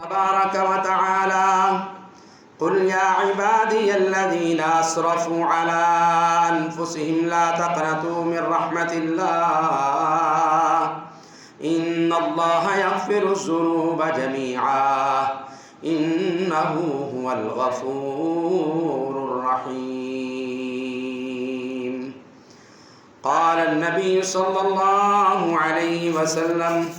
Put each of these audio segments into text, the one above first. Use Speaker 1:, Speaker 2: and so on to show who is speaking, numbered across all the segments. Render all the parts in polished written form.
Speaker 1: تبارك وتعالى قل يا عبادي الذين أسرفوا على أنفسهم لا تقنطوا من رحمة الله إن الله يغفر الذنوب جميعا إنه هو الغفور الرحيم. قال النبي صلى الله عليه وسلم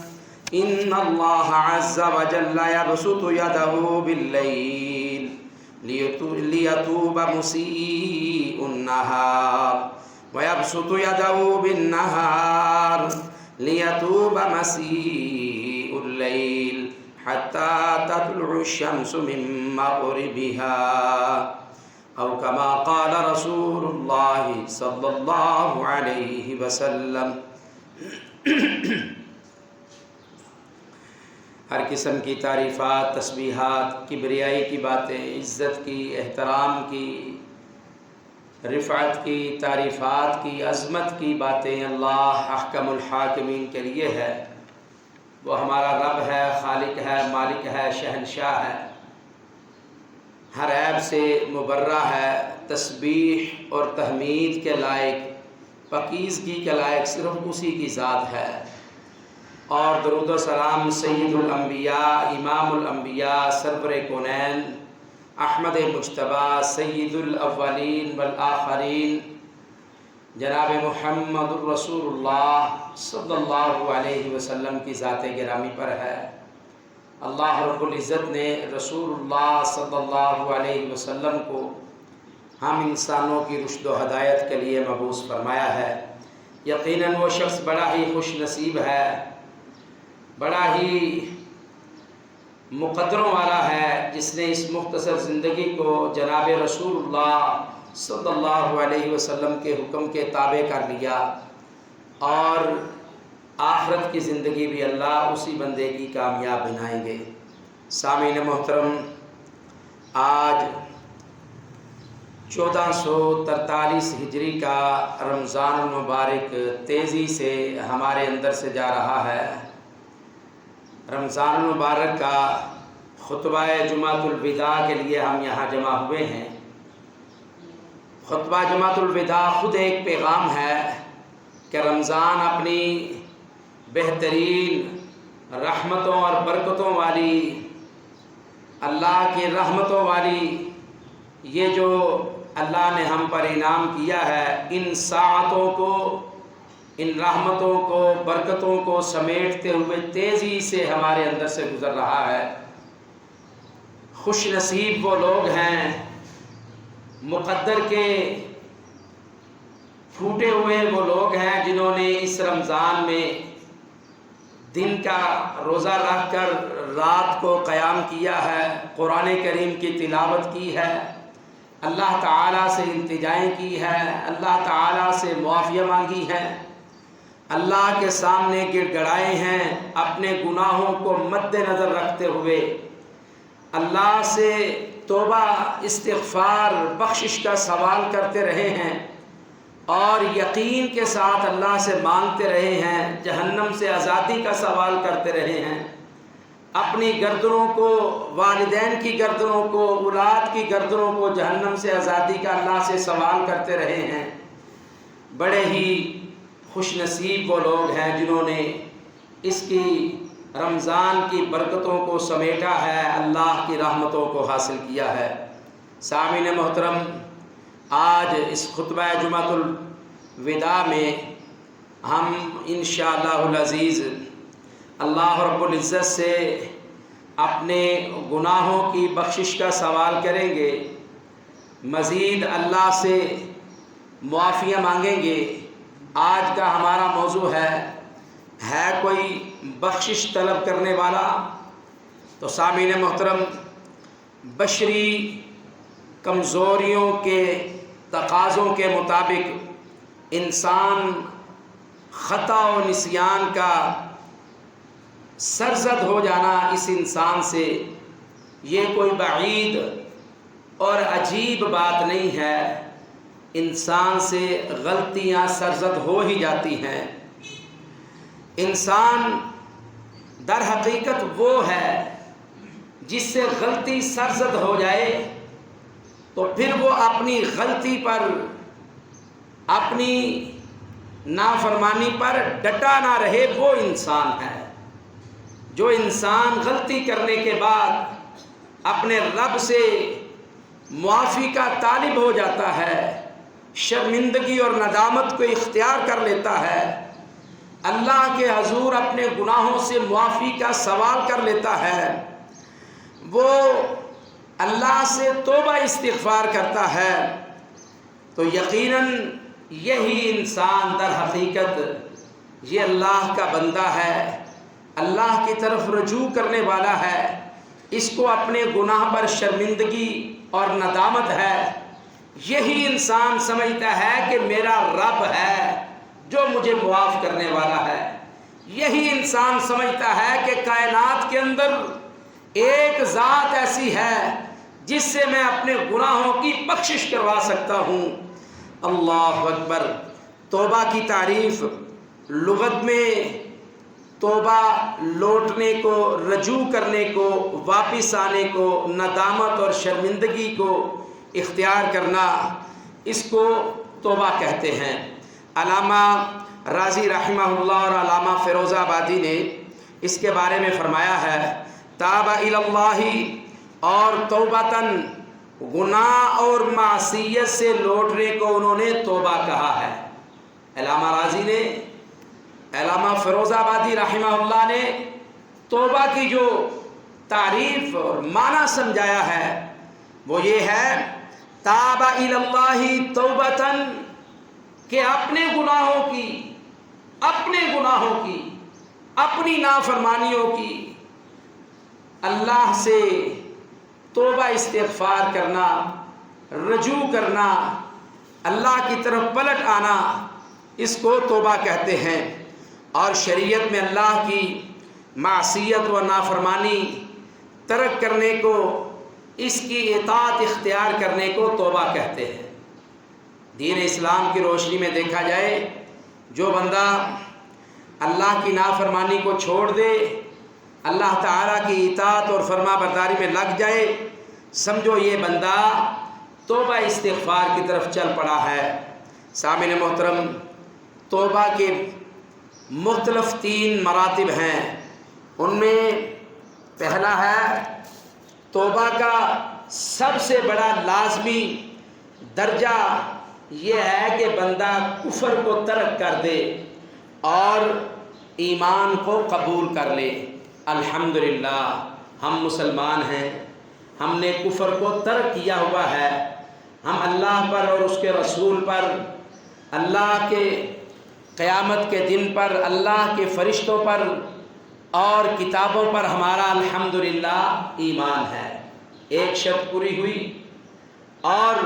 Speaker 1: إن الله عز وجل يبسط يده بالليل ليتوب مسيء النهار ويبسط يده بالنهار ليتوب مسيء الليل حتى تطلع الشمس من مغربها أو كما قال رسول الله صلى الله عليه وسلم. ہر قسم کی تعریفات، تسبیحات، کبریائی کی باتیں، عزت کی، احترام کی، رفعت کی، تعریفات کی، عظمت کی باتیں اللہ احکم الحاکمین کے لیے ہے. وہ ہمارا رب ہے، خالق ہے، مالک ہے، شہنشاہ ہے، ہر عیب سے مبرہ ہے، تسبیح اور تحمید کے لائق، پاکیزگی کے لائق صرف اسی کی ذات ہے. اور درود و سلام سید الانبیاء، امام الانبیاء، سرور کونین، احمد مجتبیٰ، سید الاولین والآخرین، جناب محمد الرسول اللہ صلی اللہ علیہ وسلم کی ذات گرامی پر ہے. اللہ رب العزت نے رسول اللہ صلی اللہ علیہ وسلم کو ہم انسانوں کی رشد و ہدایت کے لیے مبعوث فرمایا ہے. یقیناً وہ شخص بڑا ہی خوش نصیب ہے، بڑا ہی مقدروں والا ہے جس نے اس مختصر زندگی کو جناب رسول اللہ صلی اللہ علیہ وسلم کے حکم کے تابع کر لیا، اور آخرت کی زندگی بھی اللہ اسی بندے کی کامیاب بنائیں گے. سامعین محترم، آج 1443 ہجری کا رمضان المبارک تیزی سے ہمارے اندر سے جا رہا ہے. رمضان المبارک کا خطبہ جمعۃ الوداع کے لیے ہم یہاں جمع ہوئے ہیں. خطبہ جمعۃ الوداع خود ایک پیغام ہے کہ رمضان اپنی بہترین رحمتوں اور برکتوں والی، اللہ کی رحمتوں والی یہ جو اللہ نے ہم پر انعام کیا ہے، ان ساعتوں کو، ان رحمتوں کو، برکتوں کو سمیٹتے ہوئے تیزی سے ہمارے اندر سے گزر رہا ہے. خوش نصیب وہ لوگ ہیں، مقدر کے پھوٹے ہوئے وہ لوگ ہیں جنہوں نے اس رمضان میں دن کا روزہ رکھ کر رات کو قیام کیا ہے، قرآن کریم کی تلاوت کی ہے، اللہ تعالیٰ سے التجائیں کی ہے، اللہ تعالیٰ سے معافیہ مانگی ہے، اللہ کے سامنے گر گڑائے ہیں، اپنے گناہوں کو مد نظر رکھتے ہوئے اللہ سے توبہ، استغفار، بخشش کا سوال کرتے رہے ہیں، اور یقین کے ساتھ اللہ سے مانگتے رہے ہیں، جہنم سے آزادی کا سوال کرتے رہے ہیں، اپنی گردنوں کو، والدین کی گردنوں کو، اولاد کی گردنوں کو جہنم سے آزادی کا اللہ سے سوال کرتے رہے ہیں. بڑے ہی خوش نصیب وہ لوگ ہیں جنہوں نے اس کی رمضان کی برکتوں کو سمیٹا ہے، اللہ کی رحمتوں کو حاصل کیا ہے. سامعین محترم، آج اس خطبہ جمعۃ الوداع میں ہم انشاءاللہ العزیز اللہ رب العزت سے اپنے گناہوں کی بخشش کا سوال کریں گے، مزید اللہ سے معافیہ مانگیں گے. آج کا ہمارا موضوع ہے کوئی بخشش طلب کرنے والا؟ تو سامعین محترم، بشری کمزوریوں کے تقاضوں کے مطابق انسان خطا و نسیان کا سرزد ہو جانا اس انسان سے یہ کوئی بعید اور عجیب بات نہیں ہے. انسان سے غلطیاں سرزد ہو ہی جاتی ہیں. انسان در حقیقت وہ ہے جس سے غلطی سرزد ہو جائے تو پھر وہ اپنی غلطی پر، اپنی نافرمانی پر ڈٹا نہ رہے، وہ انسان ہے۔ جو انسان غلطی کرنے کے بعد اپنے رب سے معافی کا طالب ہو جاتا ہے، شرمندگی اور ندامت کو اختیار کر لیتا ہے، اللہ کے حضور اپنے گناہوں سے معافی کا سوال کر لیتا ہے، وہ اللہ سے توبہ استغفار کرتا ہے، تو یقیناً یہی انسان در حقیقت یہ اللہ کا بندہ ہے، اللہ کی طرف رجوع کرنے والا ہے، اس کو اپنے گناہ پر شرمندگی اور ندامت ہے۔ یہی انسان سمجھتا ہے کہ میرا رب ہے جو مجھے معاف کرنے والا ہے۔ یہی انسان سمجھتا ہے کہ کائنات کے اندر ایک ذات ایسی ہے جس سے میں اپنے گناہوں کی بخشش کروا سکتا ہوں۔ اللہ اکبر۔ توبہ کی تعریف لغت میں توبہ لوٹنے کو، رجوع کرنے کو، واپس آنے کو، ندامت اور شرمندگی کو اختیار کرنا، اس کو توبہ کہتے ہیں۔ علامہ راضی رحمہ اللہ اور علامہ فیروز آبادی نے اس کے بارے میں فرمایا ہے، تاب الی اللہ، اور توبتاً گناہ اور معصیت سے لوٹنے کو انہوں نے توبہ کہا ہے۔ علامہ راضی نے، علامہ فیروز آبادی رحمہ اللہ نے توبہ کی جو تعریف اور معنی سمجھایا ہے وہ یہ ہے، تاب الی اللہ توبتاً، کہ اپنے گناہوں کی، اپنی نافرمانیوں کی اللہ سے توبہ استغفار کرنا، رجوع کرنا، اللہ کی طرف پلٹ آنا، اس کو توبہ کہتے ہیں۔ اور شریعت میں اللہ کی معصیت و نافرمانی ترک کرنے کو، اس کی اطاعت اختیار کرنے کو توبہ کہتے ہیں۔ دین اسلام کی روشنی میں دیکھا جائے، جو بندہ اللہ کی نافرمانی کو چھوڑ دے، اللہ تعالیٰ کی اطاعت اور فرما برداری میں لگ جائے، سمجھو یہ بندہ توبہ استغفار کی طرف چل پڑا ہے۔ سامعین محترم، توبہ کے مختلف 3 مراتب ہیں۔ ان میں پہلا ہے، توبہ کا سب سے بڑا لازمی درجہ یہ ہے کہ بندہ کفر کو ترک کر دے اور ایمان کو قبول کر لے۔ الحمدللہ ہم مسلمان ہیں، ہم نے کفر کو ترک کیا ہوا ہے، ہم اللہ پر اور اس کے رسول پر، اللہ کے قیامت کے دن پر، اللہ کے فرشتوں پر اور کتابوں پر ہمارا الحمدللہ ایمان ہے۔ ایک شرط پوری ہوئی۔ اور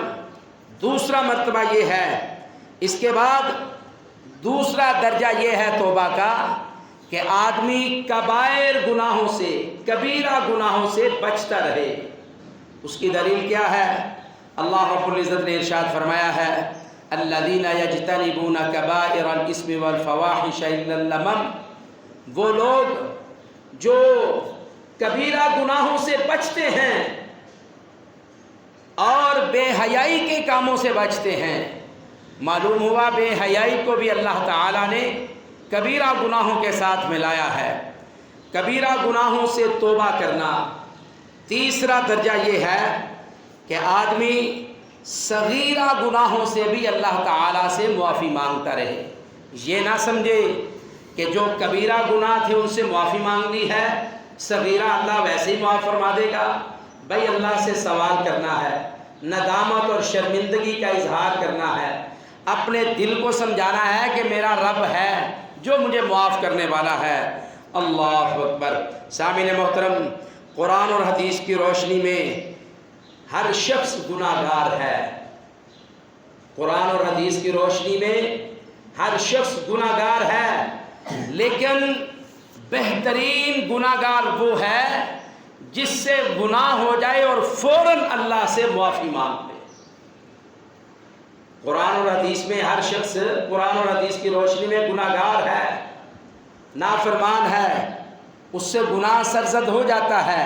Speaker 1: دوسرا مرتبہ یہ ہے، اس کے بعد دوسرا درجہ یہ ہے توبہ کا کہ آدمی کبائر گناہوں سے، کبیرہ گناہوں سے بچتا رہے۔ اس کی دلیل کیا ہے؟ اللہ رب العزت نے ارشاد فرمایا ہے، الذین یجتنبون کبائر الاثم والفواحش الا اللمم، وہ لوگ جو کبیرہ گناہوں سے بچتے ہیں اور بے حیائی کے کاموں سے بچتے ہیں۔ معلوم ہوا بے حیائی کو بھی اللہ تعالیٰ نے کبیرہ گناہوں کے ساتھ ملایا ہے۔ کبیرہ گناہوں سے توبہ کرنا۔ تیسرا درجہ یہ ہے کہ آدمی صغیرہ گناہوں سے بھی اللہ تعالیٰ سے معافی مانگتا رہے۔ یہ نہ سمجھے کہ جو کبیرہ گناہ تھے ان سے معافی مانگ لی ہے، صغیرہ اللہ ویسے ہی معاف فرما دے گا۔ بھائی اللہ سے سوال کرنا ہے، ندامت اور شرمندگی کا اظہار کرنا ہے، اپنے دل کو سمجھانا ہے کہ میرا رب ہے جو مجھے معاف کرنے والا ہے۔ اللہ اکبر۔ سامعین محترم، قرآن اور حدیث کی روشنی میں ہر شخص گناہ گار ہے۔ قرآن اور حدیث کی روشنی میں ہر شخص گناہ گار ہے، لیکن بہترین گناہ گار وہ ہے جس سے گناہ ہو جائے اور فوراً اللہ سے معافی مانگ لے۔ قرآن اور حدیث میں ہر شخص قرآن اور حدیث کی روشنی میں گناہ گار ہے، نافرمان ہے، اس سے گناہ سرزد ہو جاتا ہے،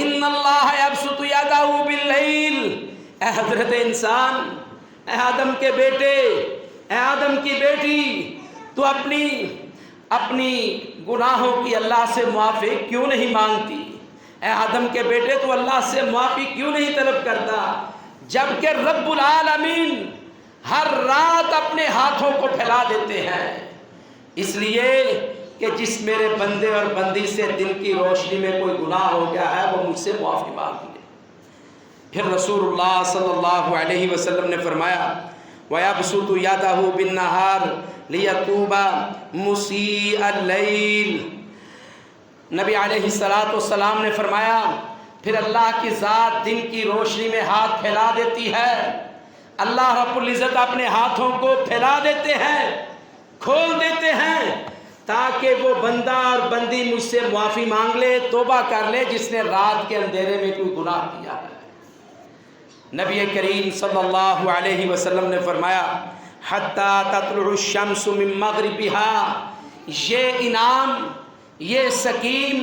Speaker 1: ان اللہ یبسط یدہ باللیل، اے حضرت انسان، اے آدم کے بیٹے، اے آدم کی بیٹی، تو اپنی گناہوں کی اللہ سے معافی کیوں نہیں مانگتی؟ اے آدم کے بیٹے، تو اللہ سے معافی کیوں نہیں طلب کرتا؟ جبکہ رب العالمین ہر رات اپنے ہاتھوں کو پھیلا دیتے ہیں، اس لیے کہ جس میرے بندے اور بندی سے دن کی روشنی میں کوئی گناہ ہو گیا ہے وہ مجھ سے معافی مانگ لے۔ پھر رسول اللہ صلی اللہ علیہ وسلم نے فرمایا وَيَبْسُطُ يَدَهُ بِالنَّهَارِ لِيَتُوبَ مُسِيءَ اللَّيْلِ، نبی علیہ السلام نے فرمایا پھر اللہ کی ذات دن کی روشنی میں ہاتھ پھیلا دیتی ہے، اللہ رب العزت اپنے ہاتھوں کو پھیلا دیتے ہیں، کھول دیتے ہیں، تاکہ وہ بندہ اور بندی مجھ سے معافی مانگ لے، توبہ کر لے، جس نے رات کے اندھیرے میں کوئی گناہ کیا ہے۔ نبی کریم صلی اللہ علیہ وسلم نے فرمایا حتیٰ تطلع الشمس من مغربها، یہ انعام، یہ سکیم،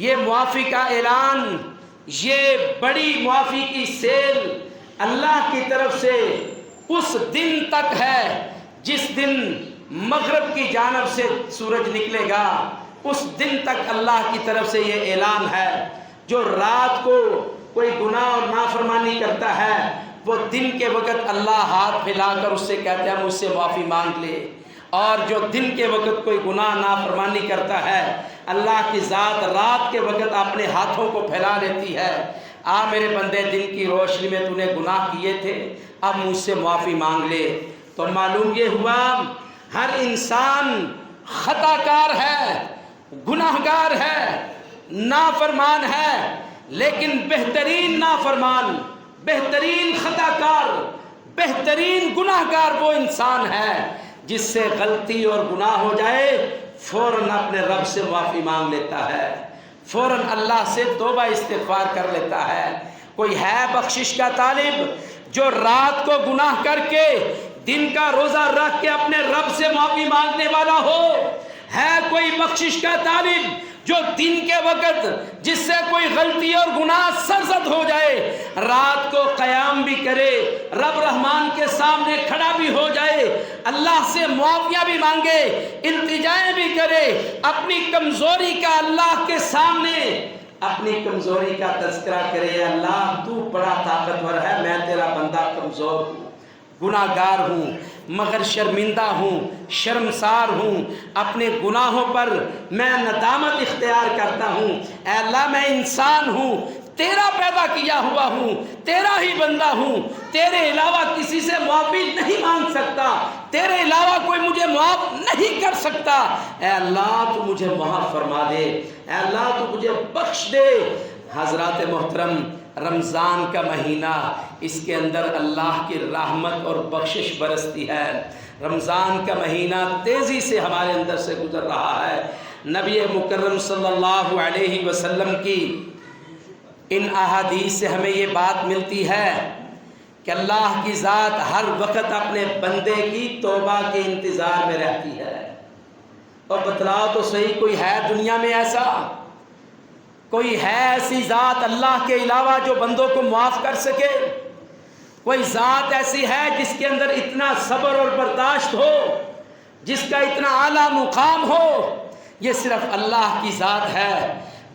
Speaker 1: یہ معافی کا اعلان، یہ بڑی معافی کی سیل اللہ کی طرف سے اس دن تک ہے جس دن مغرب کی جانب سے سورج نکلے گا، اس دن تک اللہ کی طرف سے یہ اعلان ہے۔ جو رات کو کوئی گناہ اور نافرمانی کرتا ہے وہ دن کے وقت اللہ ہاتھ پھیلا کر اس سے کہتا ہے مجھ سے معافی مانگ لے، اور جو دن کے وقت کوئی گناہ نافرمانی کرتا ہے اللہ کی ذات رات کے وقت اپنے ہاتھوں کو پھیلا لیتی ہے، آ میرے بندے، دن کی روشنی میں تو نے گناہ کیے تھے، اب مجھ سے معافی مانگ لے۔ تو معلوم یہ ہوا ہر انسان خطا کار ہے، گناہ گار ہے، نافرمان ہے، لیکن بہترین نافرمان، بہترین خطا کار، بہترین گناہ گار وہ انسان ہے جس سے غلطی اور گناہ ہو جائے فوراً اپنے رب سے معافی مانگ لیتا ہے، فوراً اللہ سے توبہ استغفار کر لیتا ہے۔ کوئی ہے بخشش کا طالب جو رات کو گناہ کر کے دن کا روزہ رکھ کے اپنے رب سے معافی مانگنے والا ہو؟ ہے کوئی بخشش کا طالب جو دن کے وقت جس سے کوئی غلطی اور گناہ سرزد ہو جائے رات کو قیام بھی کرے، رب رحمان کے سامنے کھڑا بھی ہو جائے، اللہ سے معافیاں بھی مانگے، التجائیں بھی کرے، اپنی کمزوری کا اللہ کے سامنے اپنی کمزوری کا تذکرہ کرے، اللہ تو بڑا طاقتور ہے، میں تیرا بندہ کمزور ہوں، گناہ گار ہوں، مگر شرمندہ ہوں، شرمسار ہوں، اپنے گناہوں پر میں ندامت اختیار کرتا ہوں، اے اللہ میں انسان ہوں، تیرا پیدا کیا ہوا ہوں، تیرا ہی بندہ ہوں، تیرے علاوہ کسی سے معافی نہیں مانگ سکتا، تیرے علاوہ کوئی مجھے معاف نہیں کر سکتا، اے اللہ تو مجھے معاف فرما دے، اے اللہ تو مجھے بخش دے۔ حضرات محترم، رمضان کا مہینہ، اس کے اندر اللہ کی رحمت اور بخشش برستی ہے۔ رمضان کا مہینہ تیزی سے ہمارے اندر سے گزر رہا ہے۔ نبی مکرم صلی اللہ علیہ وسلم کی ان احادیث سے ہمیں یہ بات ملتی ہے کہ اللہ کی ذات ہر وقت اپنے بندے کی توبہ کے انتظار میں رہتی ہے۔ اور بتلاؤ تو صحیح، کوئی ہے دنیا میں ایسا؟ کوئی ہے ایسی ذات اللہ کے علاوہ جو بندوں کو معاف کر سکے؟ کوئی ذات ایسی ہے جس کے اندر اتنا صبر اور برداشت ہو، جس کا اتنا اعلیٰ مقام ہو؟ یہ صرف اللہ کی ذات ہے۔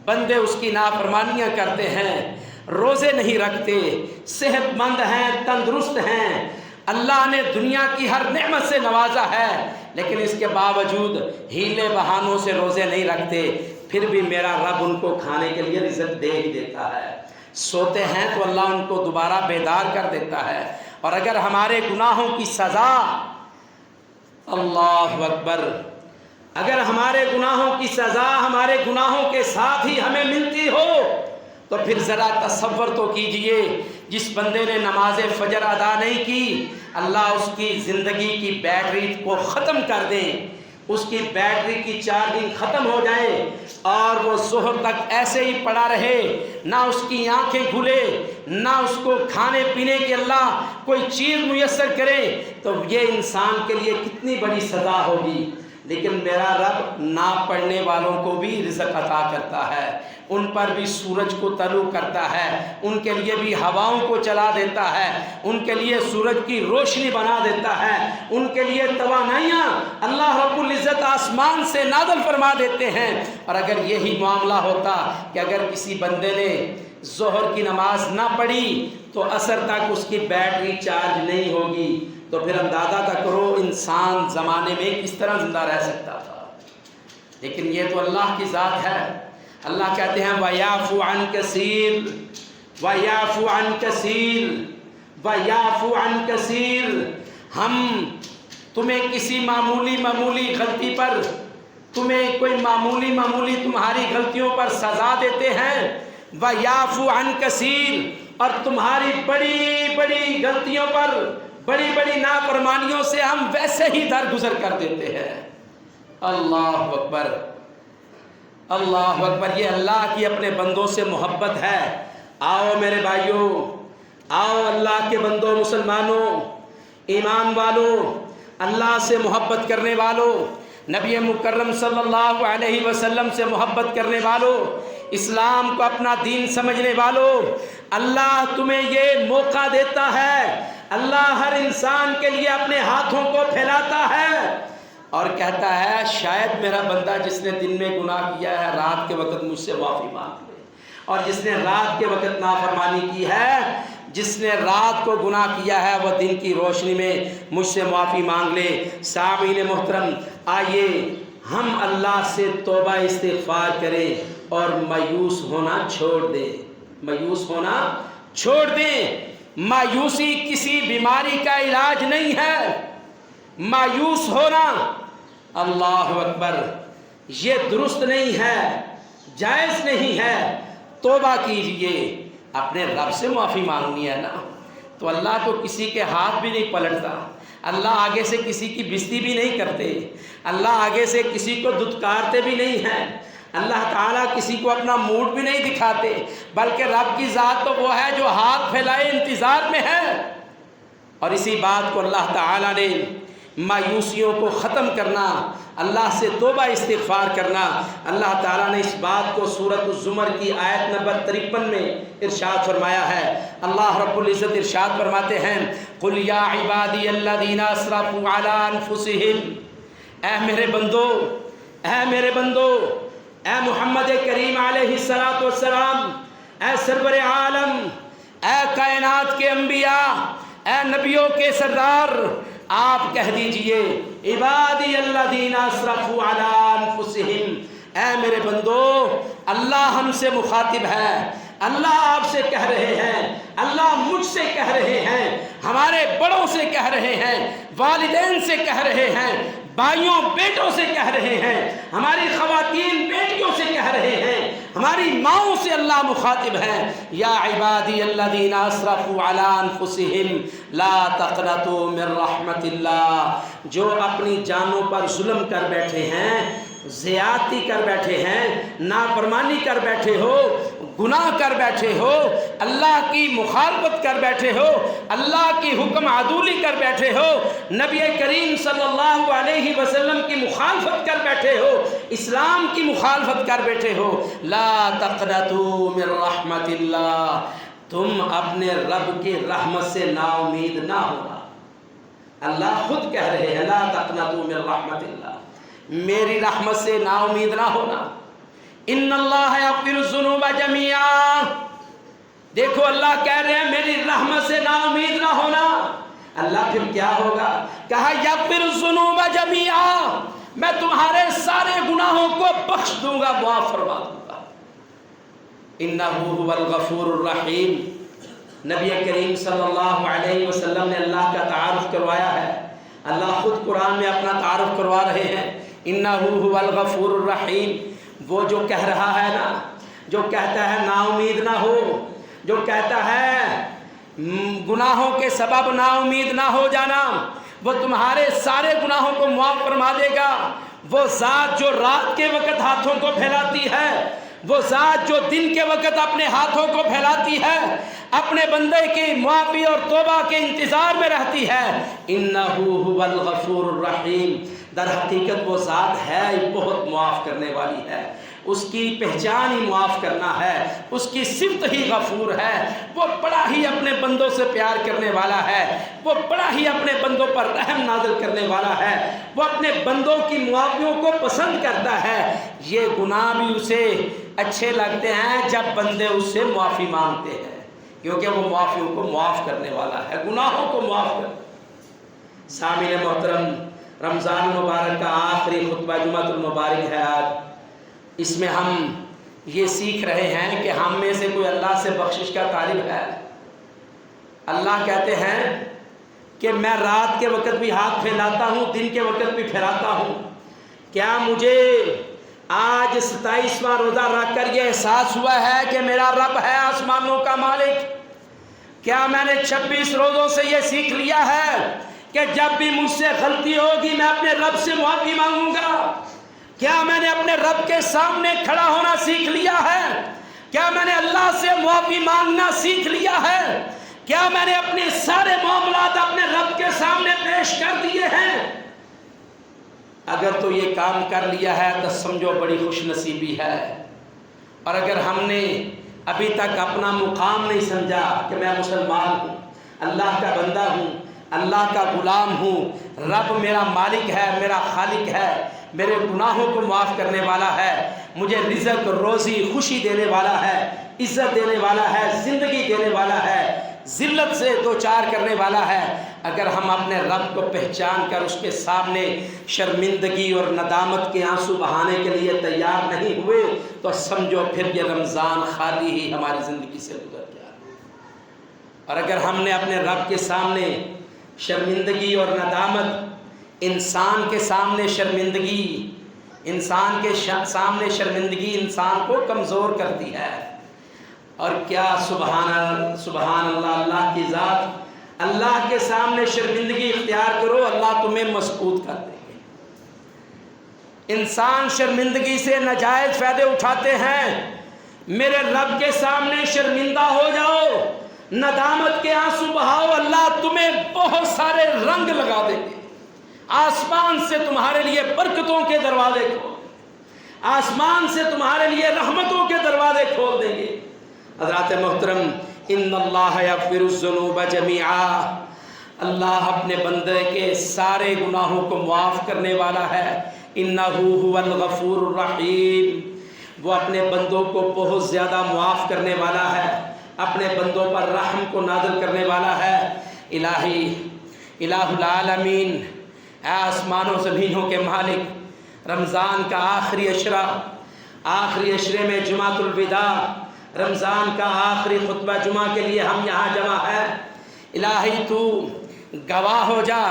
Speaker 1: بندے اس کی نافرمانیاں کرتے ہیں، روزے نہیں رکھتے، صحت مند ہیں، تندرست ہیں، اللہ نے دنیا کی ہر نعمت سے نوازا ہے، لیکن اس کے باوجود ہیلے بہانوں سے روزے نہیں رکھتے، پھر بھی میرا رب ان کو کھانے کے لیے رزق دے ہی دیتا ہے۔ سوتے ہیں تو اللہ ان کو دوبارہ بیدار کر دیتا ہے۔ اور اگر ہمارے گناہوں کی سزا، اللہ اکبر، اگر ہمارے گناہوں کی سزا ہمارے گناہوں کے ساتھ ہی ہمیں ملتی ہو تو پھر ذرا تصور تو کیجئے، جس بندے نے نماز فجر ادا نہیں کی، اللہ اس کی زندگی کی بیٹری کو ختم کر دیں، اس کی بیٹری کی چارجنگ ختم ہو جائے اور وہ ظہر تک ایسے ہی پڑا رہے، نہ اس کی آنکھیں کھلے، نہ اس کو کھانے پینے کی اللہ کوئی چیز میسر کرے، تو یہ انسان کے لیے کتنی بڑی سزا ہوگی۔ لیکن میرا رب نہ پڑھنے والوں کو بھی رزق عطا کرتا ہے، ان پر بھی سورج کو طلوع کرتا ہے، ان کے لیے بھی ہواؤں کو چلا دیتا ہے، ان کے لیے سورج کی روشنی بنا دیتا ہے، ان کے لیے توانائیاں اللہ رب العزت آسمان سے نازل فرما دیتے ہیں۔ اور اگر یہی معاملہ ہوتا کہ اگر کسی بندے نے ظہر کی نماز نہ پڑھی تو عصر تک اس کی بیٹری چارج نہیں ہوگی، تو پھر اندازہ تک کرو انسان زمانے میں کس طرح زندہ رہ سکتا تھا۔ لیکن یہ تو اللہ کی ذات ہے۔ اللہ کہتے ہیں وَيَعْفُو عَنْ كَثِيرٍ وَيَعْفُو عَنْ كَثِيرٍ وَيَعْفُو عَنْ كَثِيرٍ، ہم تمہیں کسی معمولی غلطی پر، تمہیں کوئی معمولی تمہاری غلطیوں پر سزا دیتے ہیں، وَيَعْفُو عَنْ كَثِيرٍ، اور تمہاری بڑی غلطیوں پر، بڑی نافرمانیوں سے ہم ویسے ہی درگزر کر دیتے ہیں۔ اللہ اکبر، اللہ اکبر، یہ اللہ کی اپنے بندوں سے محبت ہے۔ آؤ میرے بھائیوں، آؤ اللہ کے بندوں، مسلمانوں، ایمان والوں، اللہ سے محبت کرنے والوں، نبی مکرم صلی اللہ علیہ وسلم سے محبت کرنے والوں، اسلام کو اپنا دین سمجھنے والوں، اللہ تمہیں یہ موقع دیتا ہے، اللہ ہر انسان کے لیے اپنے ہاتھوں کو پھیلاتا ہے اور کہتا ہے شاید میرا بندہ جس نے دن میں گناہ کیا ہے رات کے وقت مجھ سے معافی مانگ لے، اور جس نے رات کے وقت نافرمانی کی ہے، جس نے رات کو گناہ کیا ہے وہ دن کی روشنی میں مجھ سے معافی مانگ لے۔ سامعین محترم، آئیے ہم اللہ سے توبہ استغفار کریں اور مایوس ہونا چھوڑ دیں، مایوس ہونا چھوڑ دیں۔ مایوسی کسی بیماری کا علاج نہیں ہے، مایوس ہونا، اللہ اکبر، یہ درست نہیں ہے، جائز نہیں ہے۔ توبہ کیجئے، اپنے رب سے معافی مانگنی ہے نا، تو اللہ تو کسی کے ہاتھ بھی نہیں پلٹتا، اللہ آگے سے کسی کی بستی بھی نہیں کرتے، اللہ آگے سے کسی کو دھتکارتے بھی نہیں ہیں، اللہ تعالیٰ کسی کو اپنا موڈ بھی نہیں دکھاتے، بلکہ رب کی ذات تو وہ ہے جو ہاتھ پھیلائے انتظار میں ہے۔ اور اسی بات کو اللہ تعالیٰ نے مایوسیوں کو ختم کرنا، اللہ سے توبہ استغفار کرنا، اللہ تعالیٰ نے اس بات کو سورۃ الزمر کی آیت نمبر 53 میں ارشاد فرمایا ہے۔ اللہ رب العزت ارشاد فرماتے ہیں قُلْ يَا عِبَادِيَ الَّذِينَ أَسْرَفُوا عَلَىٰ أَنفُسِهِمْ، اے میرے بندو، اے میرے بندو، اے محمد کریم علیہ السلام، اے سرور عالم، اے کائنات کے انبیاء، اے نبیوں کے سردار، آپ کہہ دیجئے عبادی الذین اسرفوا علی انفسہم، اے میرے بندو، اللہ ہم سے مخاطب ہے، اللہ آپ سے کہہ رہے ہیں، اللہ مجھ سے کہہ رہے ہیں، ہمارے بڑوں سے کہہ رہے ہیں، والدین سے کہہ رہے ہیں، بھائیوں بیٹوں سے کہہ رہے ہیں، ہماری خواتین بیٹیوں سے کہہ رہے ہیں، ہماری ماؤں سے اللہ مخاطب ہے، یا عبادی الذین اسرفوا علی انفسہم لا تقنطوا من رحمت اللہ، جو اپنی جانوں پر ظلم کر بیٹھے ہیں، زیادتی کر بیٹھے ہیں، نافرمانی کر بیٹھے ہو، گناہ کر بیٹھے ہو، اللہ کی مخالفت کر بیٹھے ہو، اللہ کی حکم عدولی کر بیٹھے ہو، نبی کریم صلی اللہ علیہ وسلم کی مخالفت کر بیٹھے ہو، اسلام کی مخالفت کر بیٹھے ہو، لا تقنطوا من رحمت اللہ، تم اپنے رب کی رحمت سے نا امید نہ ہونا۔ اللہ خود کہہ رہے ہیں لا تقنطوا من رحمت اللہ، میری رحمت سے نا امید نہ ہونا۔ ان اللہ یغفر الذنوب جميعا، دیکھو اللہ کہہ رہے ہیں میری رحمت سے نا امید نہ ہونا۔ اللہ پھر کیا ہوگا؟ کہا یغفر الذنوب جميعا، میں تمہارے سارے گناہوں کو بخش دوں گا، معاف فرما دوں گا۔ انہ هو الغفور الرحیم، نبی کریم صلی اللہ علیہ وسلم نے اللہ کا تعارف کروایا ہے، اللہ خود قرآن میں اپنا تعارف کروا رہے ہیں، انہ هو الغفور الرحیم، وہ جو کہہ رہا ہے نا، جو کہتا ہے نا امید نہ ہو، جو کہتا ہے گناہوں کے سبب نا امید نہ ہو جانا، وہ تمہارے سارے گناہوں کو معاف فرما دے گا۔ وہ ذات جو رات کے وقت ہاتھوں کو پھیلاتی ہے، وہ ذات جو دن کے وقت اپنے ہاتھوں کو پھیلاتی ہے، اپنے بندے کی معافی اور توبہ کے انتظار میں رہتی ہے۔ انہ هو الغفور الرحیم، در حقیقت وہ ذات ہے ہی بہت معاف کرنے والی ہے، اس کی پہچان ہی معاف کرنا ہے، اس کی صفت ہی غفور ہے، وہ بڑا ہی اپنے بندوں سے پیار کرنے والا ہے، وہ بڑا ہی اپنے بندوں پر رحم نازل کرنے والا ہے، وہ اپنے بندوں کی معافیوں کو پسند کرتا ہے۔ یہ گناہ بھی اسے اچھے لگتے ہیں جب بندے اس سے معافی مانگتے ہیں، کیونکہ وہ معافیوں کو معاف کرنے والا ہے، گناہوں کو معاف کرنے والا ہے۔ سامعین محترم، رمضان المبارک کا آخری خطبہ جمعۃ المبارک ہے آج۔ اس میں ہم یہ سیکھ رہے ہیں کہ ہم میں سے کوئی اللہ سے بخشش کا طالب ہے۔ اللہ کہتے ہیں کہ میں رات کے وقت بھی ہاتھ پھیلاتا ہوں، دن کے وقت بھی پھیلاتا ہوں۔ کیا مجھے آج 27واں روزہ رکھ کر یہ احساس ہوا ہے کہ میرا رب ہے آسمانوں کا مالک؟ کیا میں نے 26 روزوں سے یہ سیکھ لیا ہے کہ جب بھی مجھ سے غلطی ہوگی میں اپنے رب سے معافی مانگوں گا؟ کیا میں نے اپنے رب کے سامنے کھڑا ہونا سیکھ لیا ہے؟ کیا میں نے اللہ سے معافی مانگنا سیکھ لیا ہے؟ کیا میں نے اپنے سارے معاملات اپنے رب کے سامنے پیش کر دیے ہیں؟ اگر تو یہ کام کر لیا ہے تو سمجھو بڑی خوش نصیبی ہے، اور اگر ہم نے ابھی تک اپنا مقام نہیں سمجھا کہ میں مسلمان ہوں، اللہ کا بندہ ہوں، اللہ کا غلام ہوں، رب میرا مالک ہے، میرا خالق ہے، میرے گناہوں کو معاف کرنے والا ہے، مجھے رزق روزی خوشی دینے والا ہے، عزت دینے والا ہے، زندگی دینے والا ہے، ذلت سے دوچار کرنے والا ہے، اگر ہم اپنے رب کو پہچان کر اس کے سامنے شرمندگی اور ندامت کے آنسو بہانے کے لیے تیار نہیں ہوئے تو سمجھو پھر یہ رمضان خالی ہی ہماری زندگی سے گزر گیا۔ اور اگر ہم نے اپنے رب کے سامنے شرمندگی اور ندامت، انسان کے سامنے شرمندگی، انسان کے سامنے شرمندگی انسان کو کمزور کرتی ہے، اور کیا سبحان اللہ، اللہ کی ذات، اللہ کے سامنے شرمندگی اختیار کرو، اللہ تمہیں مضبوط کر دیں گے۔ انسان شرمندگی سے ناجائز فائدے اٹھاتے ہیں، میرے رب کے سامنے شرمندہ ہو جاؤ، ندامت کے آنسو بہاؤ، اللہ تمہیں بہت سارے رنگ لگا دیں گے، آسمان سے تمہارے لیے برکتوں کے دروازے کھول، آسمان سے تمہارے لیے رحمتوں کے دروازے کھول دیں گے۔ حضرات محترم، ان اللہ یغفر الذنوب جمیعا، اللہ اپنے بندے کے سارے گناہوں کو معاف کرنے والا ہے۔ انہ هو الغفور الرحیم، وہ اپنے بندوں کو بہت زیادہ معاف کرنے والا ہے، اپنے بندوں پر رحم کو نازل کرنے والا ہے۔ الہ العالمین، اے آسمان و زمینوں کے مالک، رمضان کا آخری عشرے میں جمعۃ الوداع، رمضان کا آخری خطبہ جمعہ کے لیے ہم یہاں جمع ہے۔ الہی تو گواہ ہو جا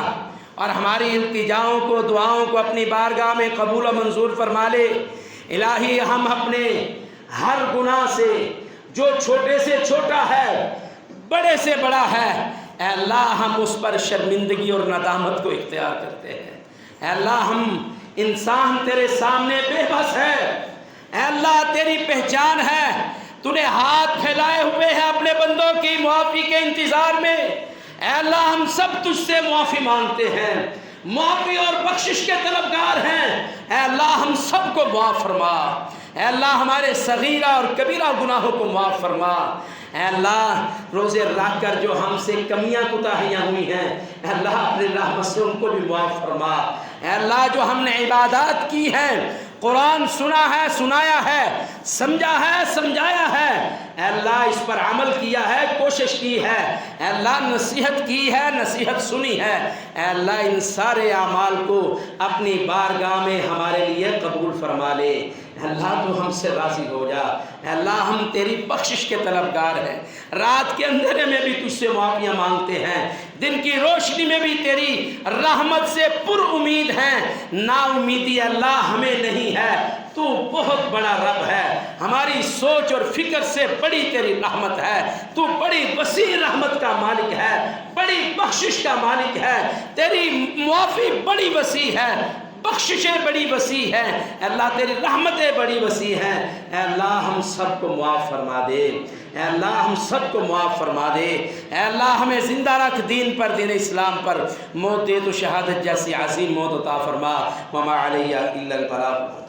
Speaker 1: اور ہماری التجاؤں کو، دعاؤں کو اپنی بارگاہ میں قبول و منظور فرما لے۔ الہی ہم اپنے ہر گناہ سے، جو چھوٹے سے چھوٹا ہے، بڑے سے بڑا ہے، اے اللہ ہم اس پر شرمندگی اور ندامت کو اختیار کرتے ہیں۔ اے اللہ ہم انسان تیرے سامنے بے بس ہے، اے اللہ تیری پہچان ہے، تو نے ہاتھ پھیلائے ہوئے ہیں اپنے بندوں کی معافی کے انتظار میں۔ اے اللہ ہم سب تجھ سے معافی مانگتے ہیں، معافی اور بخشش کے طلبگار ہیں۔ اے اللہ ہم سب کو معاف فرما، اے اللہ ہمارے صغیرہ اور کبیرہ گناہوں کو معاف فرما۔ اے اللہ روزے رکھ کر جو ہم سے کمیاں کوتاہیاں ہوئی ہیں، اے اللہ اپنے رحمت سے ان کو بھی معاف فرما۔ اے اللہ جو ہم نے عبادات کی ہیں، قرآن سنا ہے، سنایا ہے، سمجھا ہے، سمجھایا ہے، اے اللہ اس پر عمل کیا ہے، کوشش کی ہے، اے اللہ نصیحت کی ہے، نصیحت سنی ہے، اے اللہ ان سارے اعمال کو اپنی بارگاہ میں ہمارے لیے قبول فرما لے۔ اے اللہ تو ہم سے راضی ہو جا، اے اللہ ہم تیری بخشش کے طلبگار ہیں، رات کے اندھیرے میں بھی تجھ سے معافیاں مانگتے ہیں، دن کی روشنی میں بھی تیری رحمت سے پر امید ہیں۔ نا امیدی اللہ ہمیں نہیں ہے، تو بہت بڑا رب ہے، ہماری سوچ اور فکر سے بڑی تیری رحمت ہے، تو بڑی وسیع رحمت کا مالک ہے، بڑی بخشش کا مالک ہے، تیری معافی بڑی وسیع ہے، بخششیں بڑی وسیع ہیں، اے اللہ تیری رحمتیں بڑی وسیع ہیں، اے اللہ ہم سب کو معاف فرما دے، اے اللہ ہم سب کو معاف فرما دے، اے اللہ ہمیں زندہ رکھ دین پر، دین اسلام پر، موت دے تو شہادت جیسی عظیم موت عطا فرما، وما علیہ الا البلاغ۔